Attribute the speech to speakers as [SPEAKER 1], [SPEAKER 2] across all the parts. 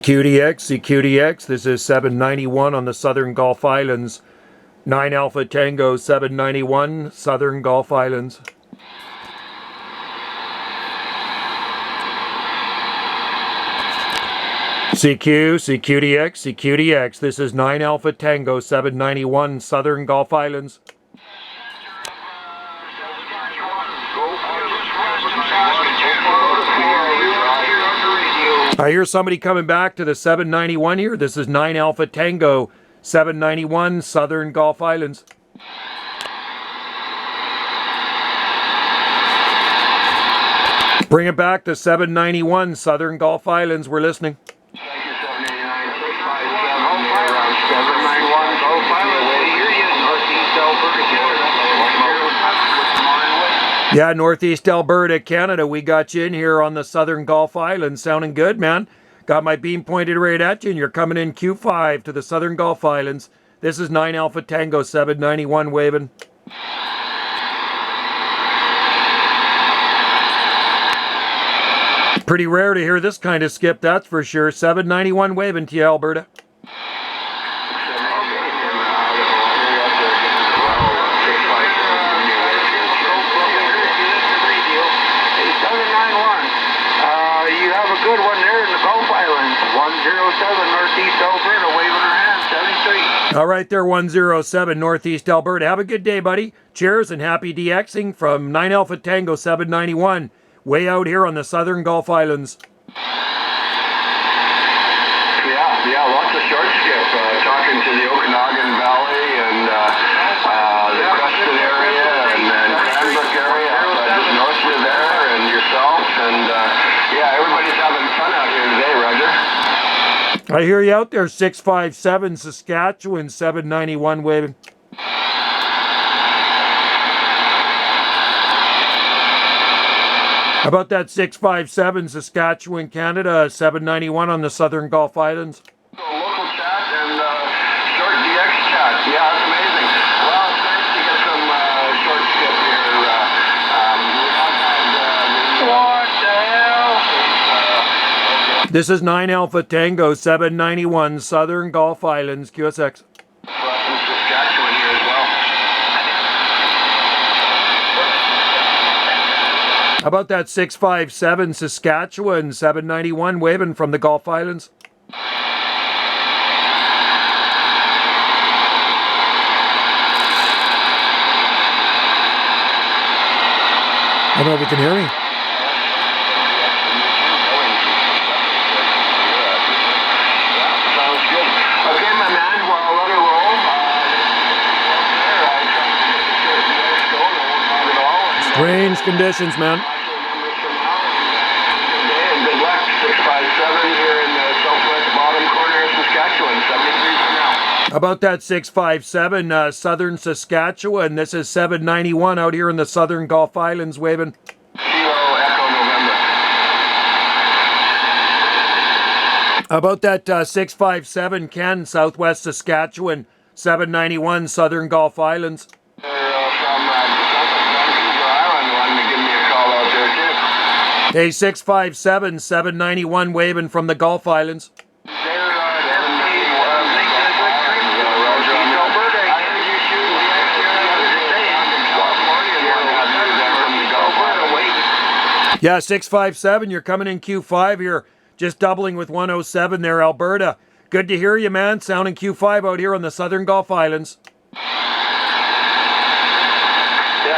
[SPEAKER 1] CQDX, this is 791 on the Southern Gulf Islands. 9 Alpha Tango 791, Southern Gulf Islands. CQDX, this is 9 Alpha Tango 791, Southern Gulf Islands. I hear somebody coming back to the 791 here. This is 9 Alpha Tango 791, Southern Gulf Islands. Bring it back to 791, Southern Gulf Islands. We're listening.
[SPEAKER 2] Thank you, 789, 657 around 791 Gulf Islands. We hear you, Northeast Alberta, Canada.
[SPEAKER 1] Yeah, Northeast Alberta, Canada. We got you in here on the Southern Gulf Islands. Sounding good, man. Got my beam pointed right at you, and you're coming in Q5 to the Southern Gulf Islands. This is 9 Alpha Tango 791 waving. Pretty rare to hear this kind of skip, that's for sure. 791 waving to you, Alberta.
[SPEAKER 2] You have a good one there in the Gulf Islands. 107 Northeast Alberta, waving her hand, 73.
[SPEAKER 1] All right there, 107 Northeast Alberta. Have a good day, buddy. Cheers and happy DXing from 9 Alpha Tango 791. Way out here on the Southern Gulf Islands.
[SPEAKER 2] Yeah, lots of short skip. Talking to the Okanagan Valley and the Creston area and Cranbrook area, just north of there, and yourself. And yeah, everybody's having fun out here today, Roger.
[SPEAKER 1] I hear you out there, 657 Saskatchewan 791 waving. How about that 657 Saskatchewan, Canada, 791 on the Southern Gulf Islands?
[SPEAKER 2] Local chat and short DX chat. Yeah, that's amazing. Well, it's nice to get some short skip here. We have had what the hell?
[SPEAKER 1] This is 9 Alpha Tango 791, Southern Gulf Islands, QSX.
[SPEAKER 2] From Saskatchewan here as well.
[SPEAKER 1] How about that 657 Saskatchewan 791 waving from the Gulf Islands? I don't know if you can hear me.
[SPEAKER 2] Sounds good. Okay, my man, well, I'll let her roll.
[SPEAKER 1] Strange conditions, man.
[SPEAKER 2] Good luck, 657 here in the southwest bottom corner of Saskatchewan, 73 for now.
[SPEAKER 1] How about that 657 Southern Saskatchewan? This is 791 out here in the Southern Gulf Islands waving.
[SPEAKER 2] Kilo Echo November.
[SPEAKER 1] How about that 657 Ken, Southwest Saskatchewan, 791 Southern Gulf Islands?
[SPEAKER 2] From Vancouver Island wanted to give me a call out there too.
[SPEAKER 1] Hey, 657 791 waving from the Gulf Islands. Yeah, 657, you're coming in Q5 here, just doubling with 107 there, Alberta. Good to hear you, man. Sounding Q5 out here on the Southern Gulf Islands.
[SPEAKER 2] Yeah,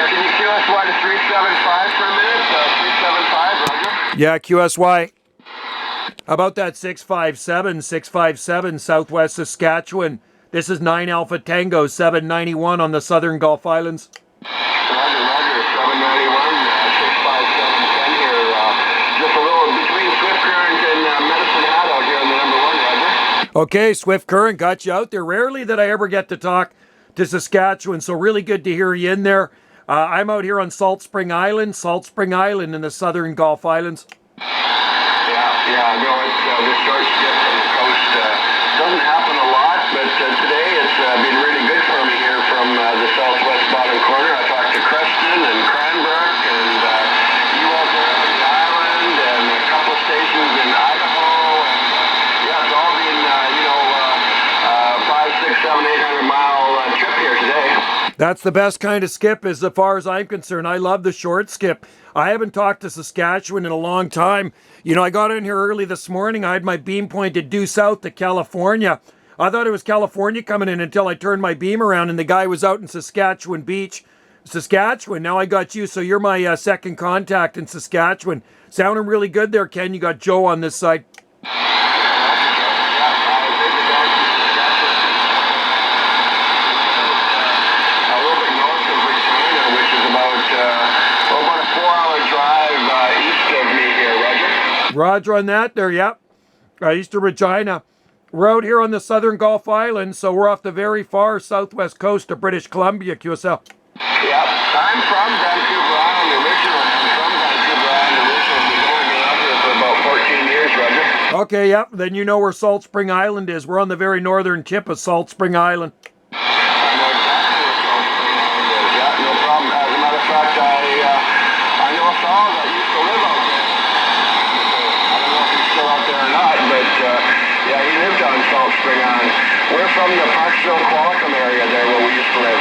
[SPEAKER 2] can you QSY to 375 for a minute? 375, Roger.
[SPEAKER 1] Yeah, QSY. How about that 657 Southwest Saskatchewan? This is 9 Alpha Tango 791 on the Southern Gulf Islands.
[SPEAKER 2] Roger, 791, 657 Ken here. Just a little between Swift Current and Medicine Hat out here on the number 1, Roger.
[SPEAKER 1] Okay, Swift Current got you out there. Rarely that I ever get to talk to Saskatchewan, so really good to hear you in there. I'm out here on Salt Spring Island in the Southern Gulf Islands.
[SPEAKER 2] Yeah, no, it's this short skip from the coast doesn't happen a lot, but today it's been really good for me here from the southwest bottom corner. I talked to Creston and Cranbrook and you out there on the island and a couple of stations in Idaho. And, yeah,
[SPEAKER 1] That's the best kind of skip as far as I'm concerned. I love the short skip. I haven't talked to Saskatchewan in a long time. You know, I got in here early this morning. I had my beam pointed due south to California. I thought it was California coming in until I turned my beam around and the guy was out in Saskatchewan Beach, Saskatchewan. Now I got you, so you're my second contact in Saskatchewan. Sounding really good there, Ken. You got Joe on this side. Roger on that there, yep. East of Regina. We're out here on the southern Gulf Islands, so we're off the very far southwest coast of British Columbia, QSL.
[SPEAKER 2] Yep, I'm from Vancouver Island originally. We've only been out here for about 14 years, Roger.
[SPEAKER 1] Okay, yep. Then you know where Salt Spring Island is. We're on the very northern tip of Salt Spring Island.
[SPEAKER 2] I know exactly where Salt Spring Island is. Yeah, no problem. As a matter of fact, I know a fellow that used to live out there. I don't know if he's still out there or not, but yeah, he lived on Salt Spring Island. We're from the Parksville, Qualicum area there where we used to live.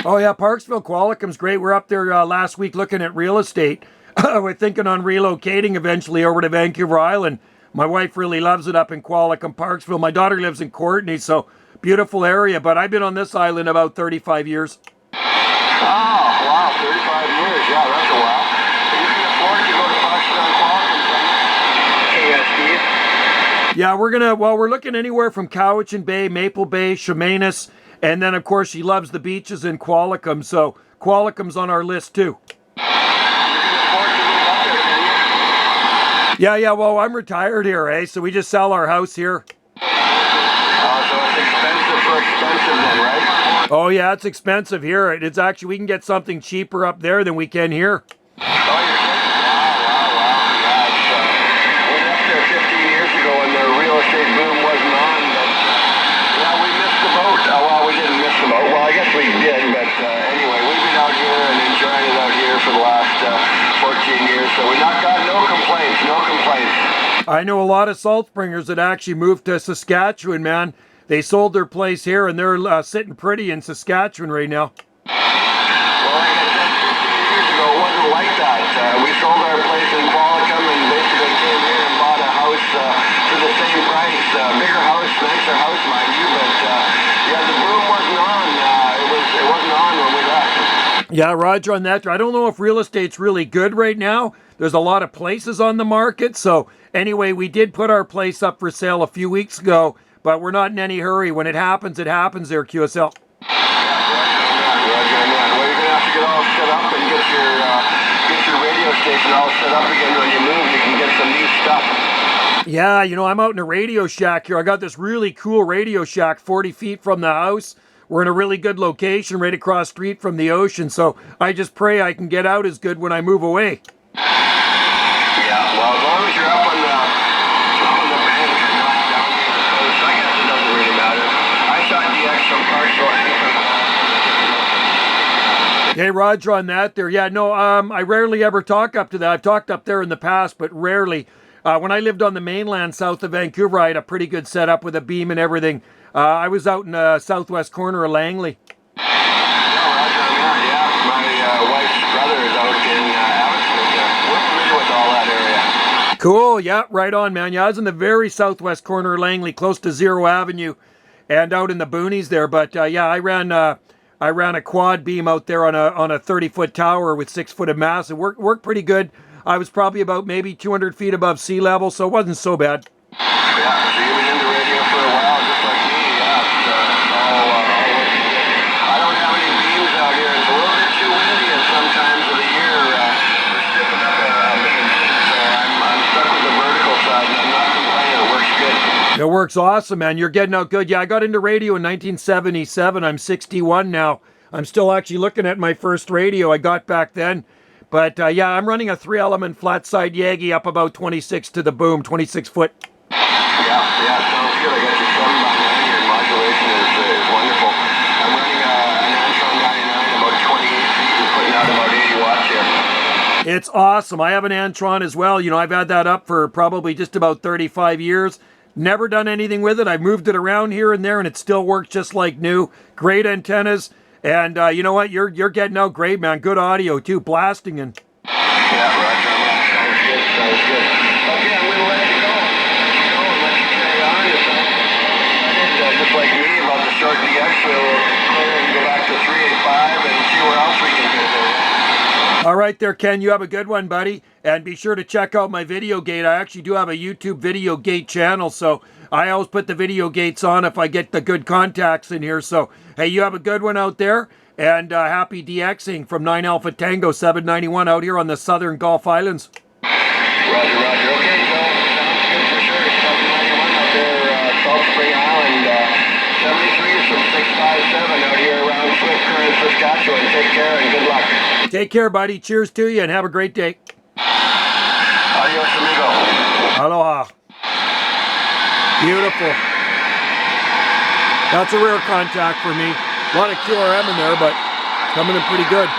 [SPEAKER 1] Oh yeah, Parksville, Qualicum's great. We're up there last week looking at real estate. We're thinking on relocating eventually over to Vancouver Island. My wife really loves it up in Qualicum, Parksville. My daughter lives in Courtenay, so beautiful area. But I've been on this island about 35 years.
[SPEAKER 2] Oh, wow, 35 years. Yeah, that's a while. You can afford to go to Parksville and Qualicum, can you, Steve?
[SPEAKER 1] Yeah, we're looking anywhere from Cowichan Bay, Maple Bay, Chemainus, and then of course she loves the beaches in Qualicum, so Qualicum's on our list too. Yeah, well, I'm retired here, eh? So we just sell our house here.
[SPEAKER 2] Oh, so it's expensive for expensive then, right?
[SPEAKER 1] Oh yeah, it's expensive here. It's actually, we can get something cheaper up there than we can here.
[SPEAKER 2] Oh, you're kidding? Wow. Yeah, we left there 15 years ago when the real estate boom wasn't on, but yeah, we missed the boat. Well, we didn't miss the boat. Well, I guess we did, but anyway, we've been out here and enjoying it out here for the last 14 years, so we got no complaints, no complaints.
[SPEAKER 1] I know a lot of Salt Springers that actually moved to Saskatchewan, man. They sold their place here and they're sitting pretty in Saskatchewan right now.
[SPEAKER 2] Well, like I said, 15 years ago, it wasn't like that. We sold our place in Qualicum and basically came here and bought a house for the same price. Bigger house, nicer house, mind you, but yeah, the boom wasn't on. It wasn't on when we left.
[SPEAKER 1] Yeah, Roger on that. I don't know if real estate's really good right now. There's a lot of places on the market. So anyway, we did put our place up for sale a few weeks ago, but we're not in any hurry. When it happens there, QSL.
[SPEAKER 2] Yeah, Roger on that. Well, you're going to have to get all set up and get your radio station all set up again when you move. You can get some new stuff.
[SPEAKER 1] Yeah, you know, I'm out in a radio shack here. I got this really cool radio shack 40 feet from the house. We're in a really good location right across the street from the ocean, so I just pray I can get out as good when I move away.
[SPEAKER 2] Yeah, well, as long as you're up on the bank and not down near the coast, I guess it doesn't really matter. I shot DX from Parksville and from
[SPEAKER 1] Hey, Roger on that there. Yeah, no, I rarely ever talk up to that. I've talked up there in the past, but rarely. When I lived on the mainland south of Vancouver, I had a pretty good setup with a beam and everything. I was out in the southwest corner of Langley.
[SPEAKER 2] Oh, Roger on that, yeah. My wife's brother is out in Abbotsford. We're familiar with all that area.
[SPEAKER 1] Cool, yeah, right on, man. Yeah, I was in the very southwest corner of Langley, close to Zero Avenue, and out in the boonies there. But yeah, I ran a quad beam out there on a 30-foot tower with 6 foot of mass. It worked pretty good. I was probably about maybe 200 feet above sea level, so it wasn't so bad.
[SPEAKER 2] Yeah, so you've been into radio for a while, just like me. I don't have any beams out here. It's a little bit too windy at some times of the year. We're stepping up a main beam, so I'm stuck with the vertical side, and I'm not complaining. It works good.
[SPEAKER 1] It works awesome, man. You're getting out good. Yeah, I got into radio in 1977. I'm 61 now. I'm still actually looking at my first radio I got back then. But yeah, I'm running a 3-element flat side Yagi up about 26 to the boom, 26 foot.
[SPEAKER 2] Yeah, sounds good. I got your 7x9 here. Modulation is wonderful. I'm running an Antron 99, about 28 feet, and putting out about 80 watts here.
[SPEAKER 1] It's awesome. I have an Antron as well. You know, I've had that up for probably just about 35 years. Never done anything with it. I've moved it around here and there, and it still works just like new. Great antennas. And you know what? You're getting out great, man. Good audio too, blasting and.
[SPEAKER 2] Yeah, Roger. Sounds good. Sounds good. Okay, I'm gonna let you go. And let you carry on. Just like me about the short DX, we'll clear and go back to 385 and see where else we can get there.
[SPEAKER 1] All right there, Ken. You have a good one, buddy. And be sure to check out my video gate. I actually do have a YouTube video gate channel, so I always put the video gates on if I get the good contacts in here. So, hey, you have a good one out there. And happy DXing from 9 Alpha Tango 791 out here on the Southern Gulf Islands.
[SPEAKER 2] Roger, Roger. Okay, so sounds good for sure. 791 out there, Salt Spring Island. 73 is from 657 out here around Swift Current, Saskatchewan. Take care and good luck.
[SPEAKER 1] Take care, buddy. Cheers to you and have a great day.
[SPEAKER 2] Adios, amigo.
[SPEAKER 1] Aloha. Beautiful. That's a rare contact for me. A lot of QRM in there, but coming in pretty good.